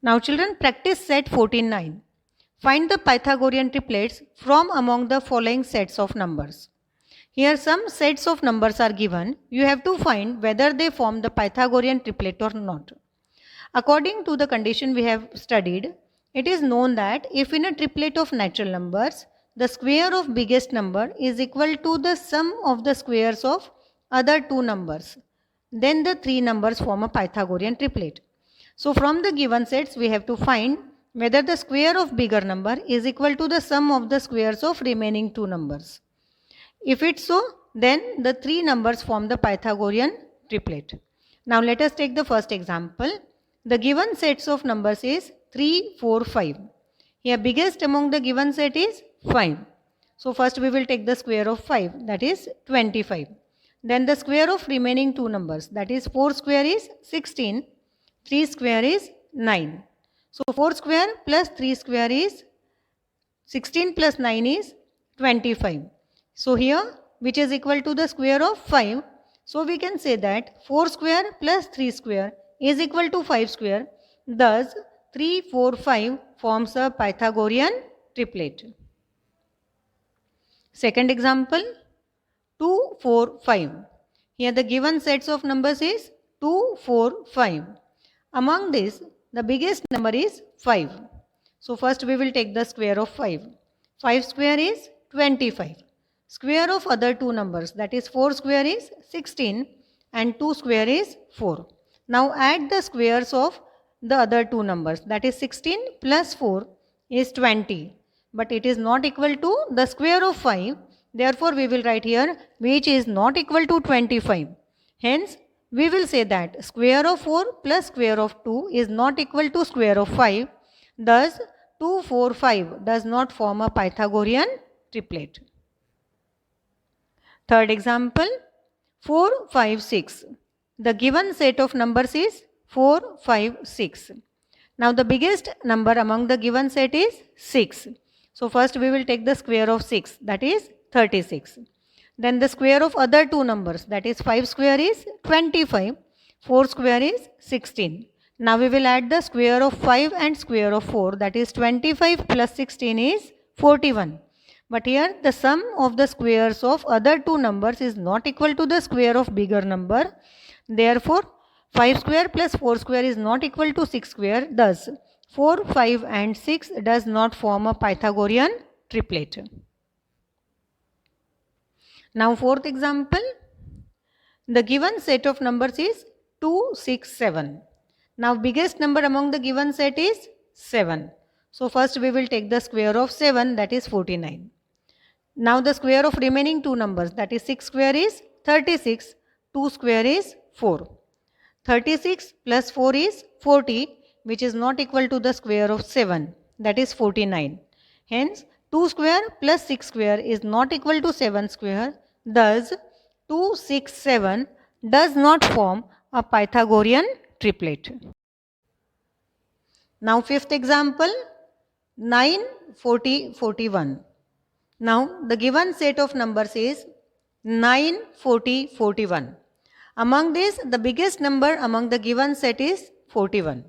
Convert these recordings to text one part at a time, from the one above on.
Now children, practice set 14-9. Find the Pythagorean triplets from among the following sets of numbers. Here some sets of numbers are given. You have to find whether they form the Pythagorean triplet or not. According to the condition we have studied, it is known that if in a triplet of natural numbers, the square of biggest number is equal to the sum of the squares of other two numbers, then the three numbers form a Pythagorean triplet. So from the given sets, we have to find whether the square of bigger number is equal to the sum of the squares of remaining two numbers. If it's so, then the three numbers form the Pythagorean triplet. Now let us take the first example. The given sets of numbers is 3, 4, 5. Here biggest among the given set is 5. So first we will take the square of 5, that is 25. Then the square of remaining two numbers, that is 4 square is 16, 3 square is 9. So 4 square plus 3 square is 16 plus 9 is 25. So here which is equal to the square of 5. So we can say that 4 square plus 3 square is equal to 5 square. Thus 3, 4, 5 forms a Pythagorean triplet. Second example, 2, 4, 5. Here the given sets of numbers is 2, 4, 5. Among this, the biggest number is 5. So first we will take the square of 5. 5 square is 25. Square of other two numbers, that is 4 square is 16 and 2 square is 4. Now add the squares of the other two numbers, that is 16 plus 4 is 20. But it is not equal to the square of 5. Therefore we will write here which is not equal to 25. Hence we will say that square of 4 plus square of 2 is not equal to square of 5. Thus 2, 4, 5 does not form a Pythagorean triplet. Third example, 4, 5, 6. The given set of numbers is 4, 5, 6. Now the biggest number among the given set is 6. So first we will take the square of 6, that is 36. Then the square of other two numbers, that is 5 square is 25, 4 square is 16. Now we will add the square of 5 and square of 4, that is 25 plus 16 is 41. But here the sum of the squares of other two numbers is not equal to the square of bigger number. Therefore 5 square plus 4 square is not equal to 6 square. Thus 4, 5 and 6 does not form a Pythagorean triplet. Now fourth example, the given set of numbers is 2, 6, 7. Now biggest number among the given set is 7. So first we will take the square of 7, that is 49. Now the square of remaining two numbers, that is 6 square is 36, 2 square is 4. 36 plus 4 is 40, which is not equal to the square of 7, that is 49. Hence 2 square plus 6 square is not equal to 7 square. Thus 2, 6, 7 does not form a Pythagorean triplet. Now fifth example, 9, 40, 41. Now the given set of numbers is 9, 40, 41. Among this, the biggest number among the given set is 41.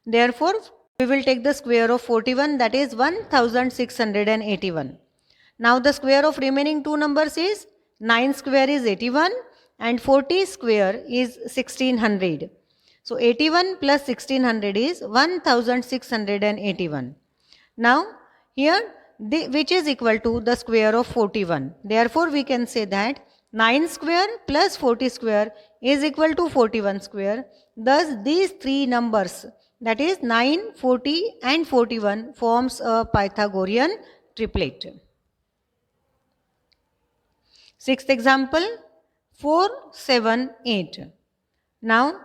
Therefore, we will take the square of 41, that is 1681. Now the square of remaining two numbers is 9 square is 81 and 40 square is 1600. So 81 plus 1600 is 1681. Now here which is equal to the square of 41. Therefore we can say that 9 square plus 40 square is equal to 41 square. Thus these three numbers, that is 9, 40 and 41 forms a Pythagorean triplet. Sixth example, 4, 7, 8. Now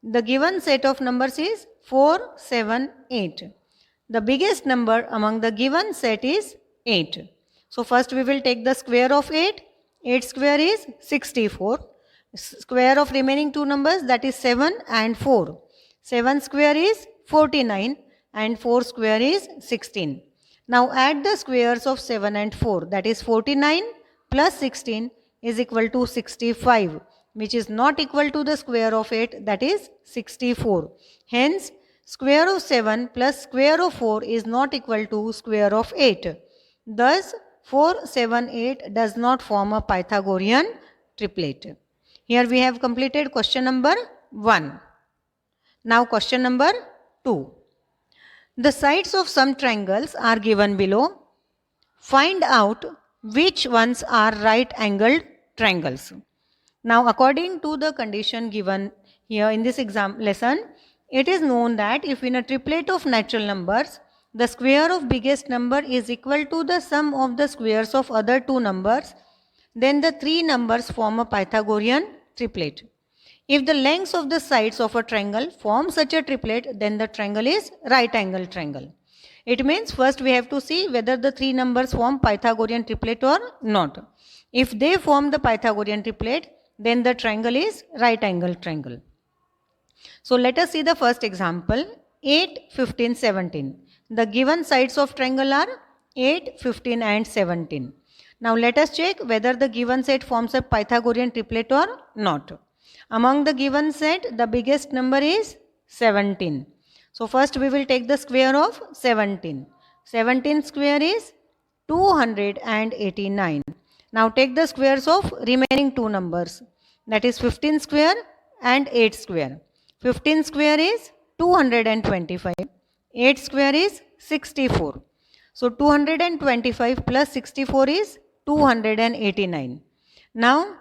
the given set of numbers is 4, 7, 8. The biggest number among the given set is 8. So first we will take the square of 8. 8 square is 64. Square of remaining two numbers, that is 7 and 4. 7 square is 49 and 4 square is 16. Now add the squares of 7 and 4, that is 49 plus 16 is equal to 65, which is not equal to the square of 8, that is 64. Hence square of 7 plus square of 4 is not equal to square of 8. Thus, 4, 7, 8 does not form a Pythagorean triplet. Here we have completed question number 1. Now question number 2. The sides of some triangles are given below. Find out which ones are right angled triangles. Now according to the condition given here in this exam lesson, it is known that if in a triplet of natural numbers, the square of biggest number is equal to the sum of the squares of other two numbers, then the three numbers form a Pythagorean triplet. If the lengths of the sides of a triangle form such a triplet, then the triangle is right angle triangle. It means first we have to see whether the three numbers form Pythagorean triplet or not. If they form the Pythagorean triplet, then the triangle is right angle triangle. So let us see the first example, 8, 15, 17. The given sides of triangle are 8, 15 and 17. Now let us check whether the given set forms a Pythagorean triplet or not. Among the given set, the biggest number is 17. So first we will take the square of 17. 17 square is 289. Now take the squares of remaining two numbers, that is 15 square and 8 square. 15 square is 225. 8 square is 64. So 225 plus 64 is 289. Now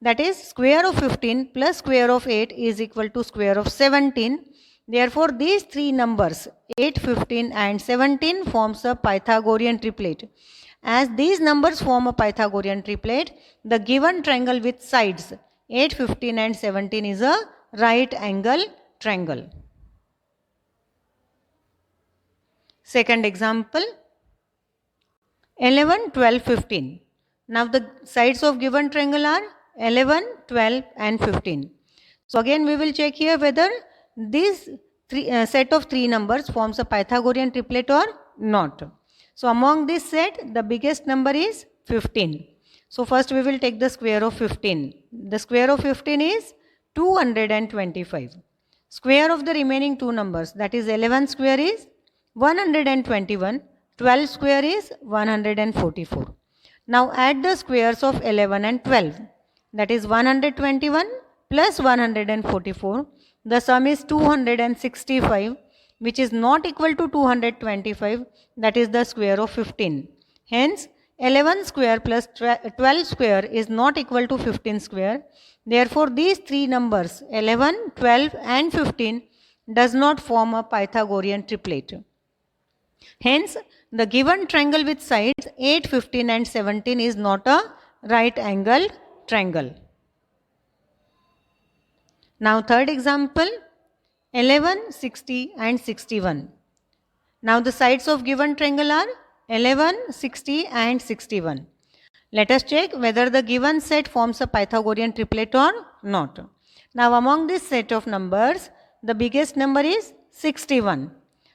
that is square of 15 plus square of 8 is equal to square of 17. Therefore, these three numbers 8, 15 and 17 forms a Pythagorean triplet. As these numbers form a Pythagorean triplet, the given triangle with sides 8, 15 and 17 is a right angle triangle. Second example, 11, 12, 15. Now the sides of given triangle are 11, 12 and 15. So again we will check here whether this set of three numbers forms a Pythagorean triplet or not. So among this set, the biggest number is 15. So first we will take the square of 15. The square of 15 is 225. Square of the remaining two numbers, that is 11 square is 121. 12 square is 144. Now add the squares of 11 and 12. That is 121 plus 144. The sum is 265, which is not equal to 225. That is the square of 15. Hence, 11 square plus 12 square is not equal to 15 square. Therefore, these three numbers 11, 12 and 15 does not form a Pythagorean triplet. Hence, the given triangle with sides 8, 15 and 17 is not a right angle triangle. Now third example, 11, 60 and 61. Now the sides of given triangle are 11, 60 and 61. Let us check whether the given set forms a Pythagorean triplet or not. Now among this set of numbers, the biggest number is 61.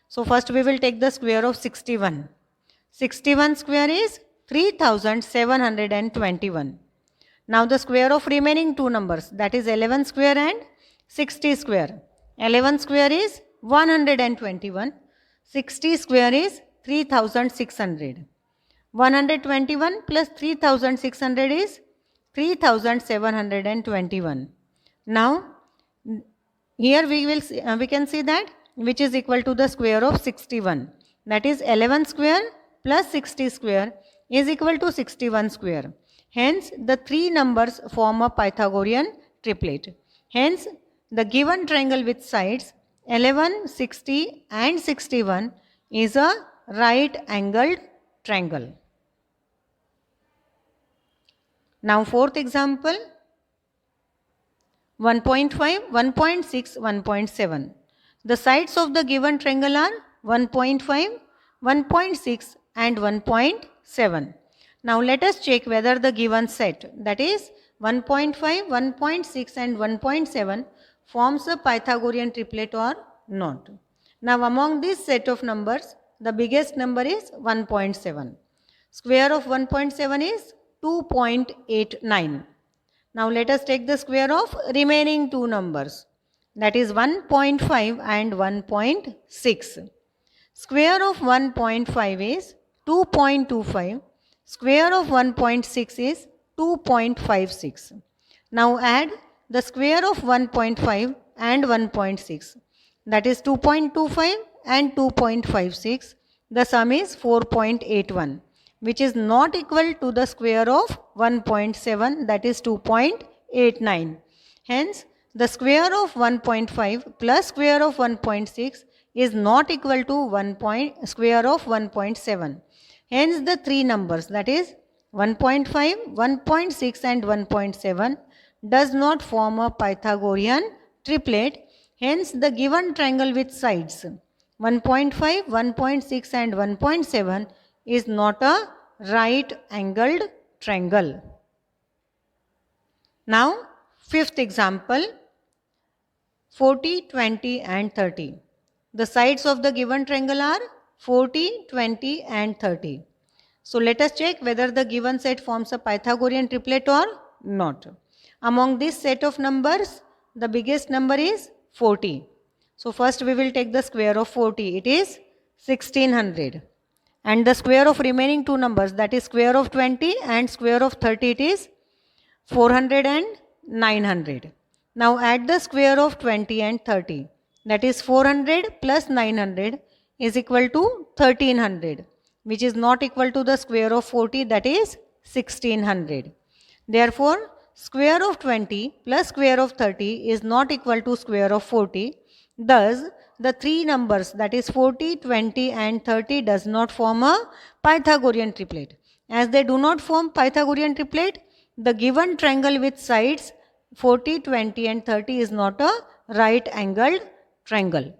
So first we will take the square of 61. 61 square is 3721. Now the square of remaining two numbers, that is 11 square and 60 square. 11 square is 121. 60 square is 3600. 121 plus 3600 is 3721. Now here we can see that which is equal to the square of 61. That is 11 square plus 60 square is equal to 61 square. Hence, the three numbers form a Pythagorean triplet. Hence, the given triangle with sides 11, 60 and 61 is a right angled triangle. Now, fourth example, 1.5, 1.6, 1.7. The sides of the given triangle are 1.5, 1.6 and 1.7. Now let us check whether the given set, that is 1.5, 1.6 and 1.7 forms a Pythagorean triplet or not. Now among this set of numbers, the biggest number is 1.7. Square of 1.7 is 2.89. Now let us take the square of remaining two numbers. that is 1.5 and 1.6. Square of 1.5 is 2.25. Square of 1.6 is 2.56. Now add the square of 1.5 and 1.6, that is 2.25 and 2.56. The sum is 4.81, which is not equal to the square of 1.7, that is 2.89. Hence, the square of 1.5 plus square of 1.6 is not equal to square of 1.7. Hence, the three numbers, that is 1.5, 1.6 and 1.7 does not form a Pythagorean triplet. Hence, the given triangle with sides 1.5, 1.6 and 1.7 is not a right angled triangle. Now, fifth example, 40, 20 and 30. The sides of the given triangle are 40, 20 and 30. So let us check whether the given set forms a Pythagorean triplet or not. Among this set of numbers, the biggest number is 40. So first we will take the square of 40. It is 1600. And the square of remaining two numbers, that is square of 20 and square of 30, it is 400 and 900. Now add the square of 20 and 30. That is 400 plus 900 is equal to 1300, which is not equal to the square of 40, that is 1600. Therefore, square of 20 plus square of 30 is not equal to square of 40. Thus, the three numbers, that is 40, 20 and 30 does not form a Pythagorean triplet. As they do not form Pythagorean triplet, the given triangle with sides 40, 20 and 30 is not a right angled triangle.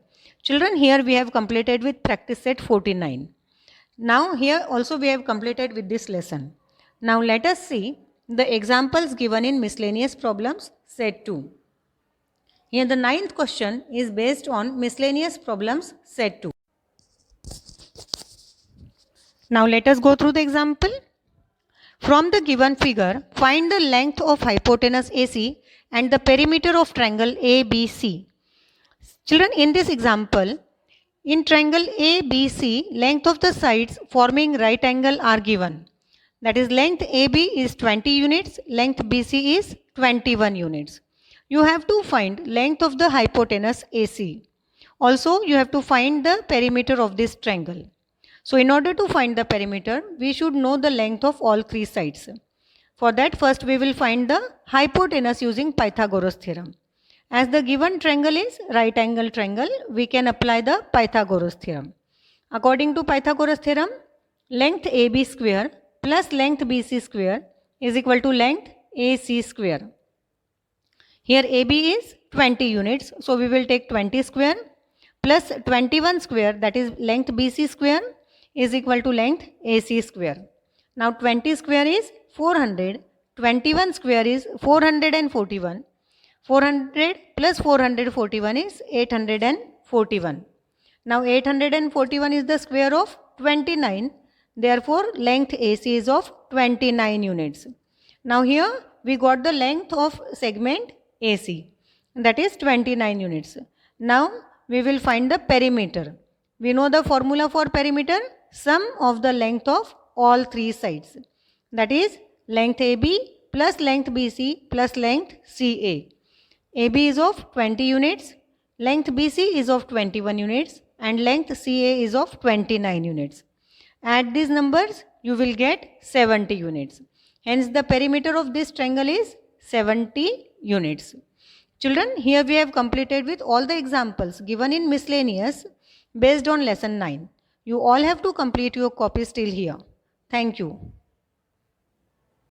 Children, here we have completed with practice set 49. Now here also we have completed with this lesson. Now let us see the examples given in miscellaneous problems set 2. Here the ninth question is based on miscellaneous problems set 2. Now let us go through the example. From the given figure, find the length of hypotenuse AC and the perimeter of triangle ABC. Children, in this example, in triangle ABC, length of the sides forming right angle are given. That is, length AB is 20 units, length BC is 21 units. You have to find length of the hypotenuse AC. Also, you have to find the perimeter of this triangle. So, in order to find the perimeter, we should know the length of all three sides. For that, first we will find the hypotenuse using Pythagoras theorem. As the given triangle is right angle triangle, we can apply the Pythagoras theorem. According to Pythagoras theorem, length AB square plus length BC square is equal to length AC square. Here AB is 20 units, so we will take 20 square plus 21 square, that is length BC square, is equal to length AC square. Now 20 square is 400, 21 square is 441. 400 plus 441 is 841. Now 841 is the square of 29. Therefore, length AC is of 29 units. Now here we got the length of segment AC, that is 29 units. Now we will find the perimeter. We know the formula for perimeter, sum of the length of all three sides. That is length AB plus length BC plus length CA. AB is of 20 units, length BC is of 21 units and length CA is of 29 units. Add these numbers, you will get 70 units. Hence, the perimeter of this triangle is 70 units. Children, here we have completed with all the examples given in miscellaneous based on lesson 9. You all have to complete your copies till here. Thank you.